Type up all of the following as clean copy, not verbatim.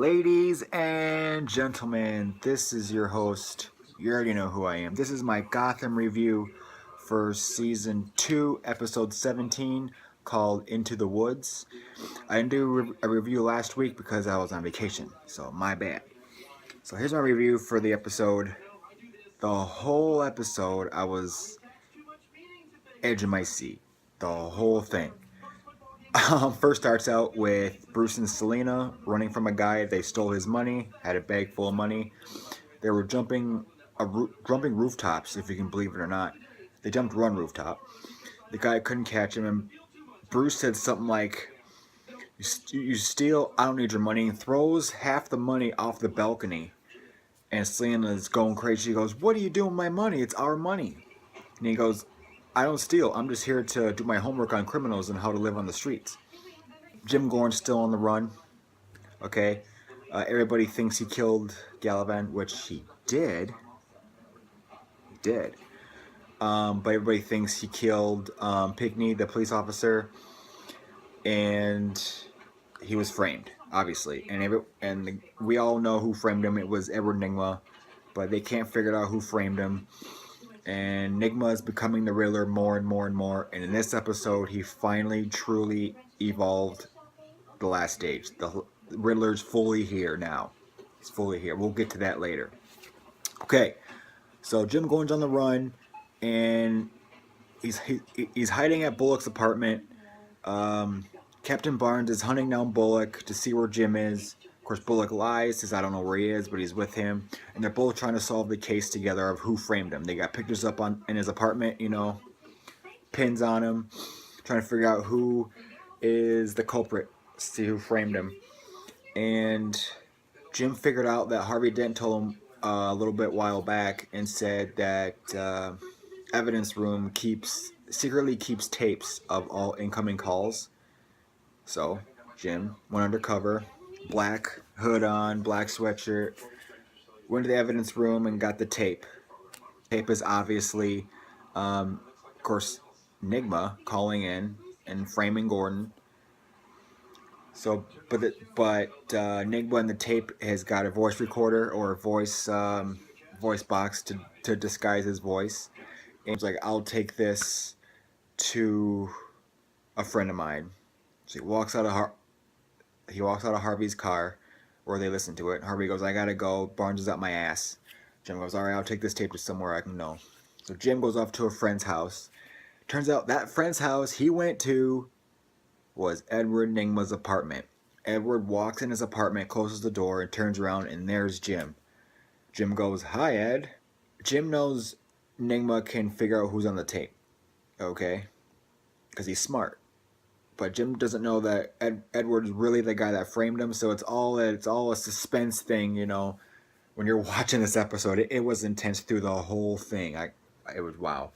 Ladies and gentlemen, this is your host. You already know who I am. This is my Gotham review for Season 2, Episode 17, called Into the Woods. I didn't do a review last week because I was on vacation, so my bad. So here's my review for the episode. The whole episode, I was edge of my seat. The whole thing. First starts out with Bruce and Selena running from a guy. They stole his money, had a bag full of money. They were jumping rooftops, if you can believe it or not. They jumped one rooftop. The guy couldn't catch him, and Bruce said something like, you steal, I don't need your money, and throws half the money off the balcony. And Selena's going crazy. She goes, what are you doing with my money? It's our money. And he goes, I don't steal. I'm just here to do my homework on criminals and how to live on the streets. Jim Gordon's still on the run. Okay. Everybody thinks he killed Gallivan, which he did. He did. But everybody thinks he killed Pinkney, the police officer. And he was framed, obviously. And we all know who framed him. It was Edward Nygma. But they can't figure out who framed him. And Nygma is becoming the Riddler more and more and more. And in this episode, he finally, truly evolved the last stage. The Riddler's fully here now. He's fully here. We'll get to that later. Okay, so Jim Gordon's on the run, and he's hiding at Bullock's apartment. Captain Barnes is hunting down Bullock to see where Jim is. Of course, Bullock lies, says I don't know where he is, but he's with him. And they're both trying to solve the case together of who framed him. They got pictures up in his apartment, pins on him, trying to figure out who is the culprit, see who framed him. And Jim figured out that Harvey Dent told him a little bit while back and said that evidence room secretly keeps tapes of all incoming calls. So Jim went undercover, black hood on, black sweatshirt, went to the evidence room and got the tape. Tape is obviously, of course, Nygma calling in and framing Gordon. So, but Nygma in the tape has got a voice recorder or a voice box to disguise his voice. And he's like, I'll take this to a friend of mine. So he walks out of Harvey's car, where they listen to it. Harvey goes, I gotta go. Barnes is up my ass. Jim goes, all right, I'll take this tape to somewhere I can know. So Jim goes off to a friend's house. Turns out that friend's house he went to was Edward Nygma's apartment. Edward walks in his apartment, closes the door, and turns around, and there's Jim. Jim goes, hi, Ed. Jim knows Nygma can figure out who's on the tape, okay? Because he's smart. But Jim doesn't know that Edward's really the guy that framed him, so it's all a suspense thing, when you're watching this episode. It was intense through the whole thing. It was wow.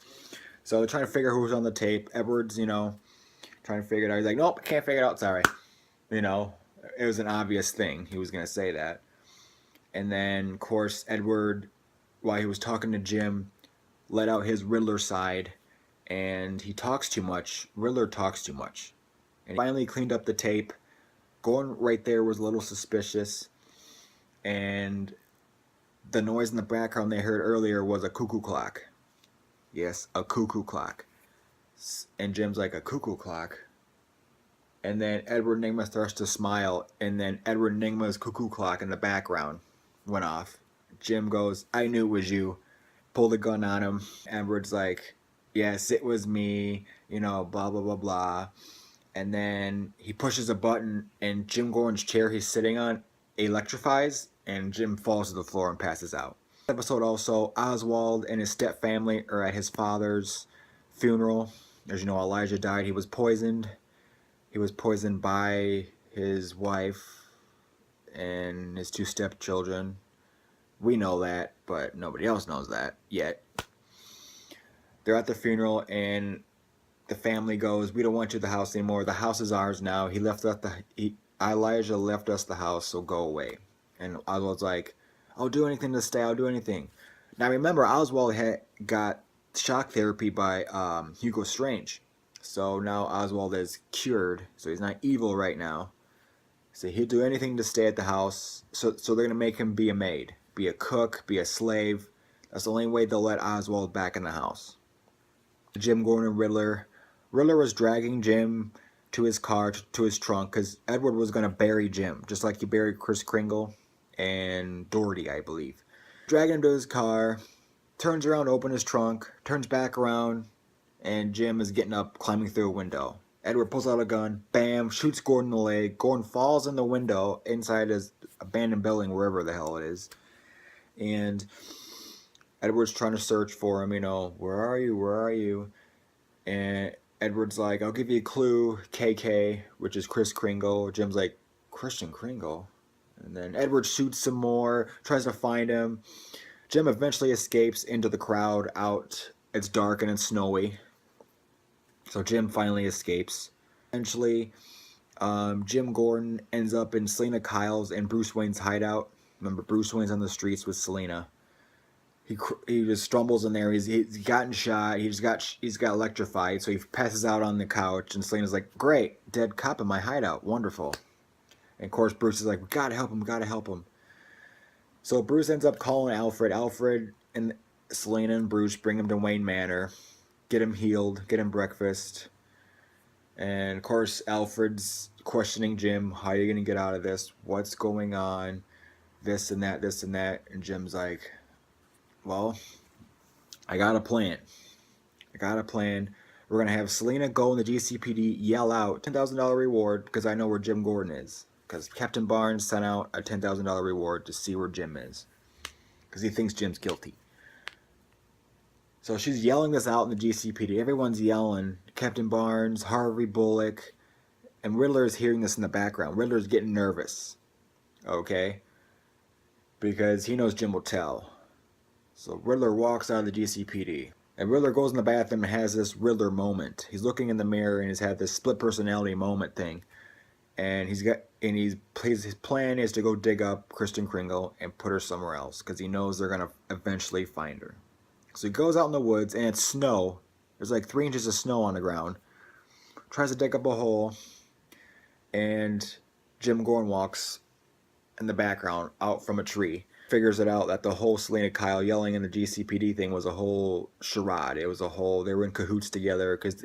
So they're trying to figure out who's on the tape. Edward's, trying to figure it out. He's like, nope, can't figure it out, sorry. It was an obvious thing. He was going to say that. And then, of course, Edward, while he was talking to Jim, let out his Riddler side. And he talks too much. Riddler talks too much. And he finally cleaned up the tape. Gordon right there was a little suspicious. And the noise in the background they heard earlier was a cuckoo clock. Yes, a cuckoo clock. And Jim's like, a cuckoo clock? And then Edward Nygma starts to smile. And then Edward Nygma's cuckoo clock in the background went off. Jim goes, I knew it was you. Pulled the gun on him. Edward's like, yes, it was me. Blah, blah, blah, blah. And then he pushes a button, and Jim Gordon's chair he's sitting on electrifies, and Jim falls to the floor and passes out. This episode also, Oswald and his stepfamily are at his father's funeral. As you know, Elijah died. He was poisoned. He was poisoned by his wife and his two stepchildren. We know that, but nobody else knows that yet. They're at the funeral, and the family goes, we don't want you at the house anymore. The house is ours now. Elijah left us the house, so go away. And Oswald's like, I'll do anything to stay. I'll do anything. Now remember, Oswald had got shock therapy by Hugo Strange. So now Oswald is cured. So he's not evil right now. So he'll do anything to stay at the house. So they're going to make him be a maid, be a cook, be a slave. That's the only way they'll let Oswald back in the house. Jim Gordon and Riddler. Riddler was dragging Jim to his car, to his trunk, because Edward was going to bury Jim, just like he buried Kris Kringle and Doherty, I believe. Dragging him to his car, turns around to open his trunk, turns back around, and Jim is getting up, climbing through a window. Edward pulls out a gun, bam, shoots Gordon in the leg. Gordon falls in the window inside his abandoned building, wherever the hell it is. And Edward's trying to search for him, where are you, where are you? And Edward's like, I'll give you a clue, KK, which is Kris Kringle. Jim's like, Christian Kringle? And then Edward shoots some more, tries to find him. Jim eventually escapes into the crowd out. It's dark and it's snowy. So Jim finally escapes. Eventually, Jim Gordon ends up in Selina Kyle's and Bruce Wayne's hideout. Remember, Bruce Wayne's on the streets with Selina. He just stumbles in there. He's gotten shot. He's got electrified. So he passes out on the couch, and Selina's like, "Great, dead cop in my hideout, wonderful." And of course, Bruce is like, "We gotta help him. We gotta help him." So Bruce ends up calling Alfred. Alfred and Selina and Bruce bring him to Wayne Manor, get him healed, get him breakfast, and of course, Alfred's questioning Jim, "How are you gonna get out of this? What's going on? This and that, this and that." And Jim's like, "Well, I got a plan. We're going to have Selina go in the GCPD, yell out $10,000 reward, because I know where Jim Gordon is. Because Captain Barnes sent out a $10,000 reward to see where Jim is. Because he thinks Jim's guilty." So she's yelling this out in the GCPD. Everyone's yelling. Captain Barnes, Harvey Bullock, and Riddler is hearing this in the background. Riddler's getting nervous. Okay? Because he knows Jim will tell. So Riddler walks out of the GCPD. And Riddler goes in the bathroom and has this Riddler moment. He's looking in the mirror and he's had this split personality moment thing. And his plan is to go dig up Kristen Kringle and put her somewhere else, because he knows they're gonna eventually find her. So he goes out in the woods and it's snow. There's like 3 inches of snow on the ground. Tries to dig up a hole, and Jim Gordon walks in the background out from a tree. Figures it out that the whole Selina Kyle yelling in the GCPD thing was a whole charade. It was a whole, they were in cahoots together, because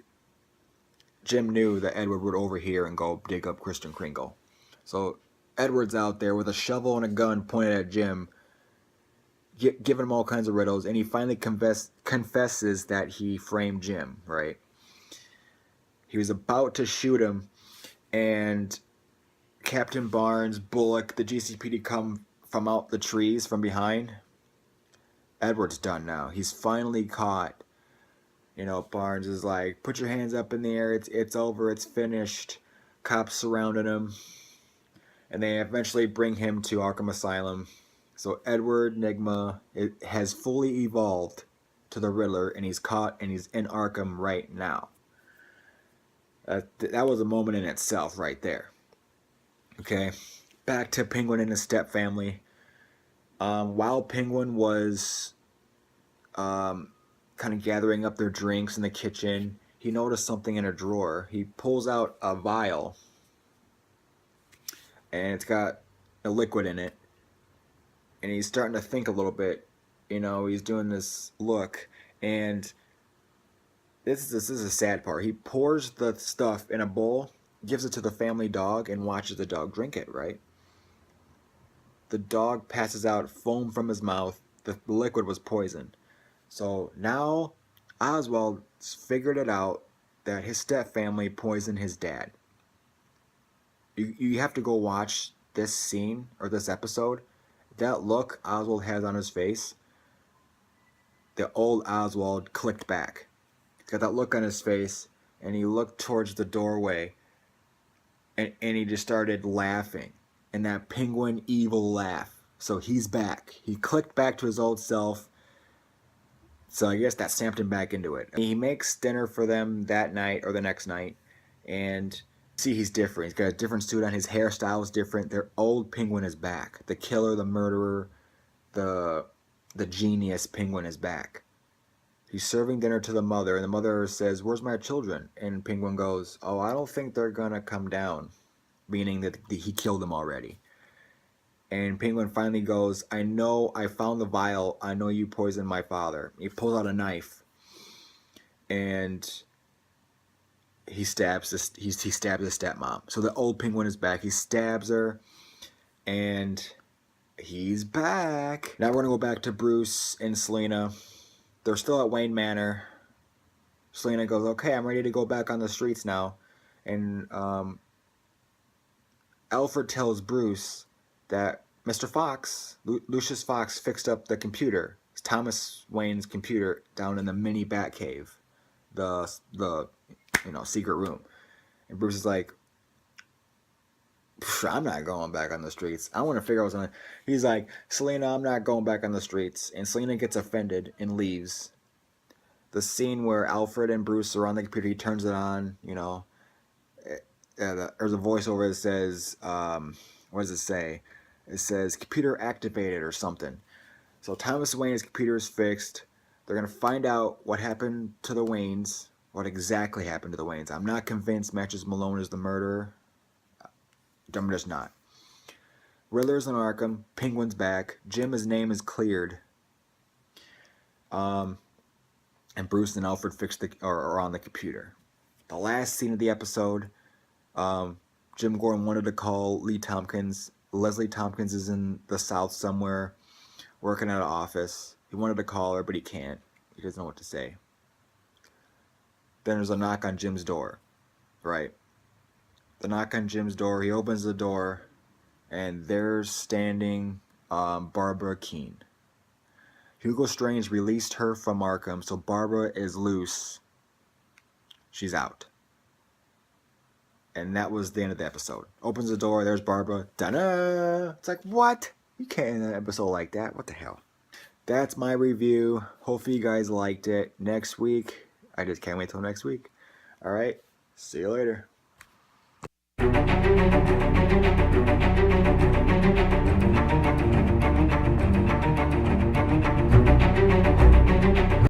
Jim knew that Edward would overhear and go dig up Kristen Kringle. So Edward's out there with a shovel and a gun pointed at Jim, giving him all kinds of riddles, and he finally confesses that he framed Jim, right? He was about to shoot him, and Captain Barnes, Bullock, the GCPD come from out the trees from behind. Edward's done now. He's finally caught. Barnes is like, "Put your hands up in the air. It's over. It's finished." Cops surrounded him, and they eventually bring him to Arkham Asylum. So Edward Nygma has fully evolved to the Riddler, and he's caught, and he's in Arkham right now. That was a moment in itself right there. Okay, back to Penguin and his stepfamily. While Penguin was kind of gathering up their drinks in the kitchen, he noticed something in a drawer. He pulls out a vial, and it's got a liquid in it. And he's starting to think a little bit. He's doing this look, and this is a sad part. He pours the stuff in a bowl, gives it to the family dog, and watches the dog drink it, right? The dog passes out, foam from his mouth. The liquid was poison. So now Oswald figured it out that his stepfamily poisoned his dad. You have to go watch this scene or this episode. That look Oswald has on his face, the old Oswald clicked back. He's got that look on his face, and he looked towards the doorway, and he just started laughing. And that Penguin evil laugh. So he's back. He clicked back to his old self. So I guess that stamped him back into it. He makes dinner for them that night or the next night, and see, he's different. He's got a different suit on. His hairstyle is different. Their old Penguin is back. The killer, the murderer, the genius Penguin is back. He's serving dinner to the mother, and the mother says, "Where's my children?" And Penguin goes, "Oh, I don't think they're gonna come down. meaning that he killed him already. And Penguin finally goes, I know, I found the vial. I know you poisoned my father. He pulls out a knife, and he stabs he stabs his stepmom. So the old Penguin is back. He stabs her, and he's back. Now we're gonna go back to Bruce and Selena. They're still at Wayne Manor. Selena goes, okay, I'm ready to go back on the streets now. And Alfred tells Bruce that Mr. Fox, Lucius Fox, fixed up the computer. It's Thomas Wayne's computer down in the mini Batcave, the secret room. And Bruce is like, I'm not going back on the streets. I want to figure out what's on. He's like, Selena, I'm not going back on the streets. And Selena gets offended and leaves. The scene where Alfred and Bruce are on the computer, he turns it on, there's a voiceover that says, what does it say? It says, computer activated or something. So Thomas Wayne's computer is fixed. They're going to find out what happened to the Waynes, what exactly happened to the Waynes. I'm not convinced Matches Malone is the murderer. I'm just not. Riddler's in Arkham. Penguin's back. Jim, his name is cleared. And Bruce and Alfred are on the computer. The last scene of the episode, Jim Gordon wanted to call Lee Tompkins. Leslie Tompkins is in the South somewhere, working at an office. He wanted to call her, but he can't. He doesn't know what to say. Then there's a knock on Jim's door, right? The knock on Jim's door, he opens the door, and there's standing Barbara Keene. Hugo Strange released her from Arkham, so Barbara is loose. She's out. And that was the end of the episode. Opens the door, there's Barbara. Da-da! It's like, what? You can't end an episode like that. What the hell? That's my review. Hopefully you guys liked it. Next week, I just can't wait till next week. Alright, see you later.